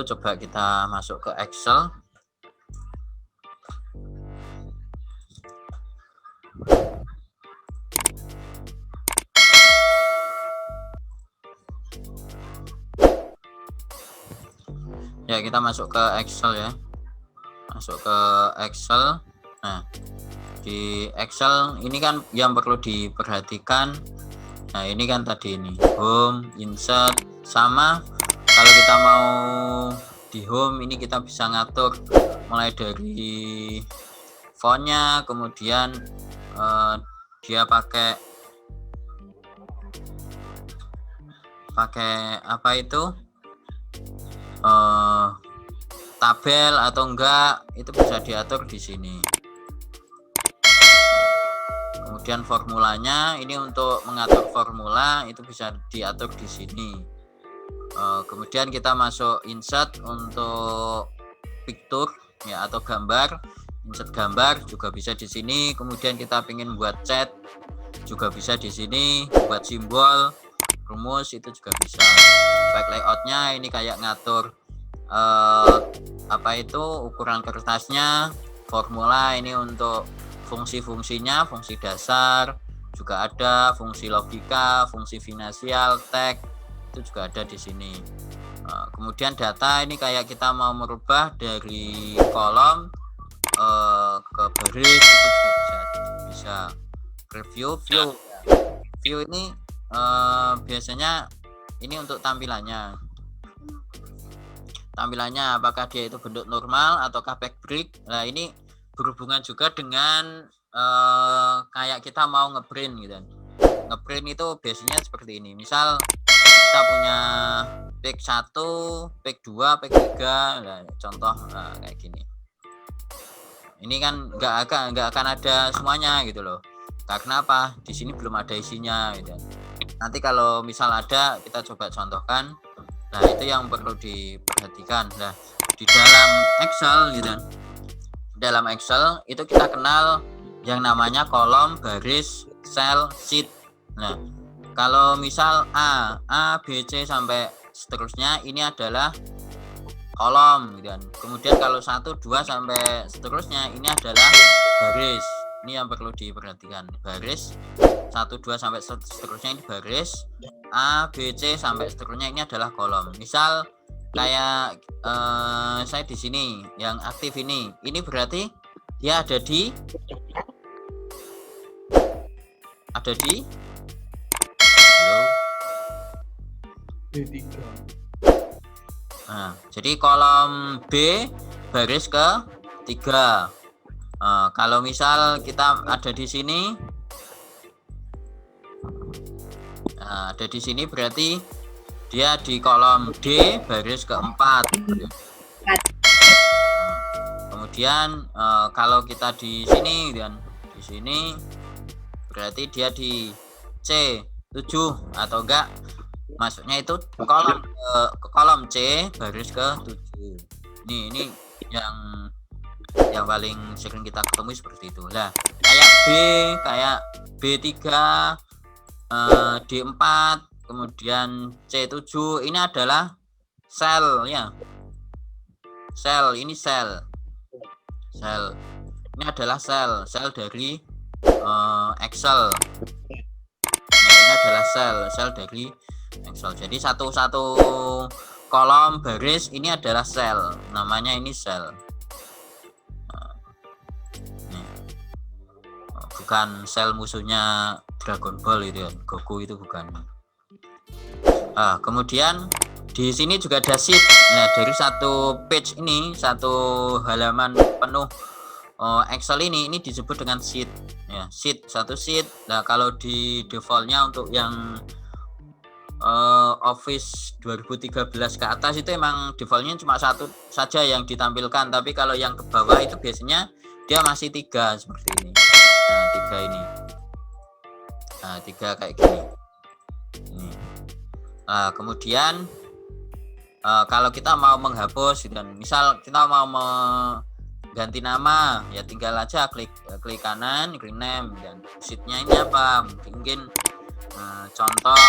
dulu, coba kita masuk ke Excel. Ya, kita masuk ke Excel ya. Masuk ke Excel. Nah, di Excel ini kan yang perlu diperhatikan. Nah, ini kan tadi ini home, insert, sama kalau kita mau di home ini kita bisa ngatur mulai dari fontnya, kemudian dia pakai apa itu tabel atau enggak, itu bisa diatur di sini. Kemudian formulanya, ini untuk mengatur formula itu bisa diatur di sini. Kemudian kita masuk insert untuk picture ya, atau gambar. Insert gambar juga bisa di sini. Kemudian kita ingin buat chat juga bisa di sini. Buat simbol, rumus itu juga bisa. Baik layoutnya ini kayak ngatur apa itu ukuran kertasnya, formula ini untuk fungsi-fungsinya, fungsi dasar juga ada, fungsi logika, fungsi finansial, tag itu juga ada di sini. Kemudian data ini kayak kita mau merubah dari kolom ke baris itu juga bisa. Review view ini biasanya ini untuk tampilannya apakah dia itu bentuk normal ataukah backbreak. Nah, ini berhubungan juga dengan kayak kita mau ngeprint gitu. Ngeprint itu biasanya seperti ini. Misal kita punya page 1, page 2, page 3. Nah, contoh kayak gini. Ini kan nggak akan ada semuanya gitu loh. Karena apa? Di sini belum ada isinya gitu. Nanti kalau misal ada, kita coba contohkan. Nah, itu yang perlu diperhatikan. Nah, di dalam Excel gitu. Dalam Excel itu kita kenal yang namanya kolom, baris, sel, sheet. Nah, kalau misal A, B, C sampai seterusnya ini adalah kolom gitu kan. Kemudian kalau 1, 2 sampai seterusnya ini adalah baris. Ini yang perlu diperhatikan. Baris 1, 2 sampai seterusnya ini baris. A, B, C sampai seterusnya ini adalah kolom. Misal kayak saya di sini yang aktif ini berarti dia ada di halo B3. Nah, jadi kolom B baris ke 3. Kalau misal kita ada di sini, ada di sini berarti dia di kolom D baris ke-4. Kemudian kalau kita di sini dan di sini berarti dia di C 7 atau enggak masuknya itu ke kolom C baris ke-7. Ini yang paling sering kita ketemu seperti itu. Nah, kayak B3, D4, kemudian C7 ini adalah sel ya. Sel ini ini adalah sel dari Excel. Nah, ini adalah sel dari Excel. Jadi satu kolom baris ini adalah sel, namanya ini sel. Bukan sel musuhnya Dragon Ball itu ya, Goku itu bukan. Kemudian di sini juga ada sheet. Nah, dari satu page ini, satu halaman penuh Excel ini disebut dengan sheet ya, satu sheet. Nah, kalau di defaultnya untuk yang Office 2013 ke atas itu emang defaultnya cuma satu saja yang ditampilkan, tapi kalau yang ke bawah itu biasanya dia masih 3 seperti ini. Nah, 3 ini. Nah, 3 kayak gini. Ini. Kemudian kalau kita mau menghapus dan misal kita mau mengganti nama ya, tinggal aja klik kanan rename, dan sheetnya ini apa, mungkin contoh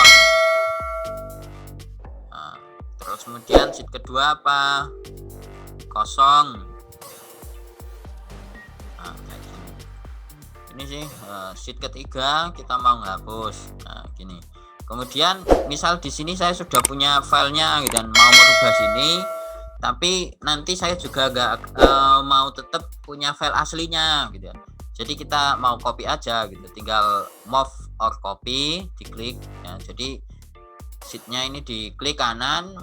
Terus kemudian sheet kedua apa? Kosong. Nah, kayak gini. Ini sih sheet ketiga kita mau hapus. Nah, gini. Kemudian misal di sini saya sudah punya filenya gitu, dan mau merubah sini, tapi nanti saya juga nggak mau tetap punya file aslinya gitu ya. Jadi kita mau copy aja gitu, tinggal move or copy, diklik ya. Jadi sheetnya ini diklik kanan,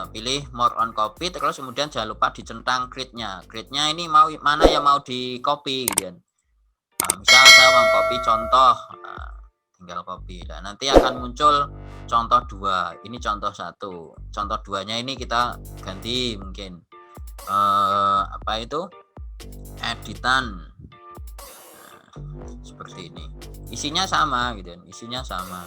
pilih more on copy, terus kemudian jangan lupa dicentang create-nya. Create-nya ini mau mana yang mau di copy gitu. Nah, misal saya mau copy contoh, nah, tinggal copy. Nah, nanti akan muncul contoh 2. Ini contoh 1. Contoh 2-nya ini kita ganti mungkin apa itu? Editan. Nah, seperti ini. Isinya sama gitu, isinya sama.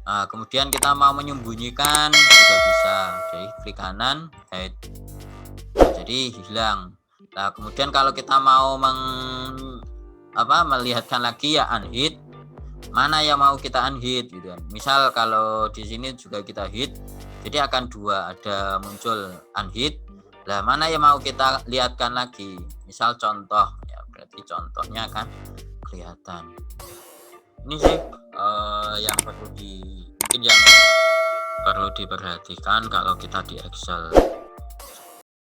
Nah, kemudian kita mau menyembunyikan juga bisa. Jadi klik kanan, hide. Nah, jadi hilang. Nah, kemudian kalau kita mau melihatkan lagi ya unhide. Mana yang mau kita unhide gitu kan. Misal kalau di sini juga kita hide, jadi akan 2, ada muncul unhide. Lah mana yang mau kita lihatkan lagi? Misal contoh ya, berarti contohnya akan kelihatan. Ini sih yang perlu diperhatikan kalau kita di Excel.